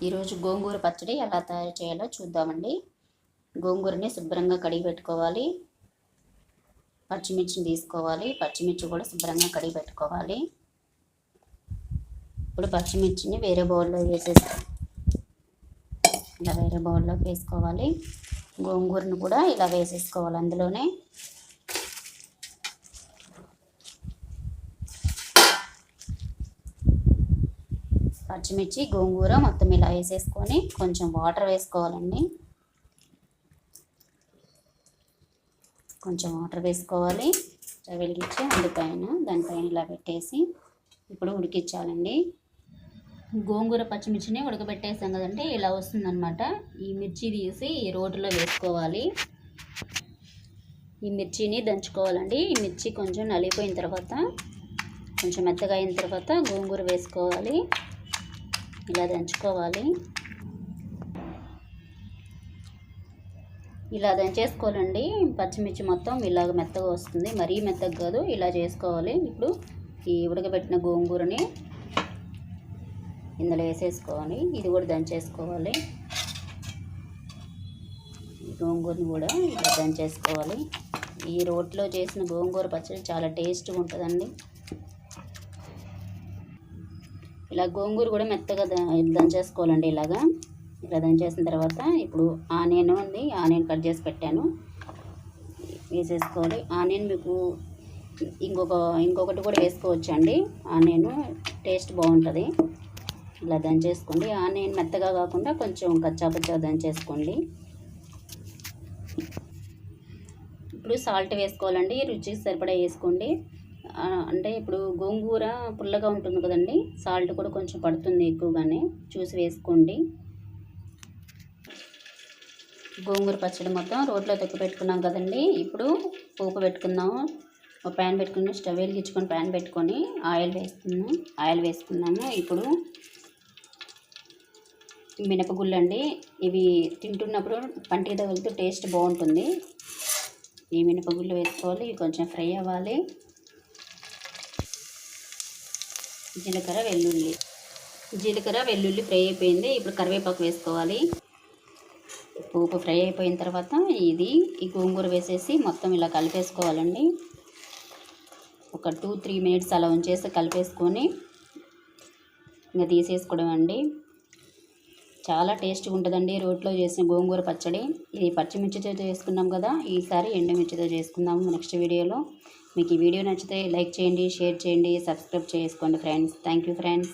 ఈరోజు గోంగూర పచ్చడి ఎలా తయారు చేయాలో చూద్దామండి. గోంగూరని శుభ్రంగా కడిగి పెట్టుకోవాలి. పచ్చిమిర్చిని తీసుకోవాలి. పచ్చిమిర్చి కూడా శుభ్రంగా కడిగి పెట్టుకోవాలి. ఇప్పుడు పచ్చిమిర్చిని వేరే బౌల్లో ఇలా వేరే బౌల్లోకి వేసుకోవాలి. గోంగూరను కూడా ఇలా వేసేసుకోవాలి అందులోనే. పచ్చిమిర్చి గోంగూర మొత్తం ఇలా వేసేసుకొని కొంచెం వాటర్ వేసుకోవాలండి. కొంచెం వాటర్ వేసుకోవాలి. వెలిగించి దానిపైన ఇలా పెట్టేసి ఇప్పుడు ఉడికించాలండి. గోంగూర పచ్చిమిర్చిని ఉడకబెట్టేసాం కదండి, ఇలా వస్తుందన్నమాట. ఈ మిర్చి తీసి ఈ రోటిలో వేసుకోవాలి. ఈ మిర్చిని దంచుకోవాలండి. ఈ మిర్చి కొంచెం నలిగిపోయిన తర్వాత, కొంచెం మెత్తగా అయిన తర్వాత గోంగూర వేసుకోవాలి. ఇలా దంచుకోవాలి. ఇలా దంచేసుకోవాలండి. పచ్చిమిర్చి మొత్తం ఇలాగ మెత్తగా వస్తుంది, మరీ మెత్తగా కాదు, ఇలా చేసుకోవాలి. ఇప్పుడు ఈ ఉడకబెట్టిన గోంగూరని ఇందులో వేసేసుకోవాలి. ఇది కూడా దంచేసుకోవాలి. ఈ గోంగూరని కూడా ఇలా దంచేసుకోవాలి. ఈ రోట్లో చేసిన గోంగూర పచ్చడి చాలా టేస్ట్గా ఉంటుందండి. ఇలా గోంగూర కూడా మెత్తగా దంచేసుకోవాలండి. ఇలా దంచేసిన తర్వాత ఇప్పుడు ఆనియన్ ఉంది, ఆనియన్ కట్ చేసి పెట్టాను, వేసేసుకోవాలి. ఆనియన్ మీకు ఇంకొకటి కూడా వేసుకోవచ్చు అండి. ఆనియన్ టేస్ట్ బాగుంటుంది. ఇలా దంచేసుకోండి. ఆనియన్ మెత్తగా కాకుండా కొంచెం కచ్చాపచ్చా దంచేసుకోండి. ఇప్పుడు సాల్ట్ వేసుకోవాలండి. రుచికి సరిపడా వేసుకోండి. అంటే ఇప్పుడు గోంగూర పుల్లగా ఉంటుంది కదండి, సాల్ట్ కూడా కొంచెం పడుతుంది, ఎక్కువగానే చూసి వేసుకోండి. గోంగూర పచ్చడి మొత్తం రోట్లో తొక్కి పెట్టుకున్నాం కదండి. ఇప్పుడు పోపు పెట్టుకుందాము. ఒక ప్యాన్ పెట్టుకుని స్టవ్ వెలిగించుకొని ప్యాన్ పెట్టుకొని ఆయిల్ వేసుకున్నాము. ఇప్పుడు మినపగుళ్ళు అండి, ఇవి తింటున్నప్పుడు పంటికి తగులుతూ టేస్ట్ బాగుంటుంది. ఈ మినపగుళ్ళు వేసుకోవాలి. ఇవి కొంచెం ఫ్రై అవ్వాలి. జీలకర్ర వెల్లుల్లి ఫ్రై అయిపోయింది. ఇప్పుడు కరివేపాకు వేసుకోవాలి. పోపు ఫ్రై అయిపోయిన తర్వాత ఈ గోంగూర వేసేసి మొత్తం ఇలా కలిపేసుకోవాలండి. ఒక 2-3 మినిట్స్ అలా ఉంచేసి కలిపేసుకొని ఇంకా తీసేసుకోవడం అండి. చాలా టేస్ట్గా ఉంటుందండి రోట్లో చేసిన గోంగూర పచ్చడి. ఇది పచ్చిమిర్చితో చేసుకున్నాం కదా, ఈసారి ఎండుమిర్చితో చేసుకుందాము నెక్స్ట్ వీడియోలో. మీకు ఈ వీడియో నచ్చితే లైక్ చేయండి, షేర్ చేయండి, సబ్స్క్రైబ్ చేసుకోండి ఫ్రెండ్స్. Thank you friends.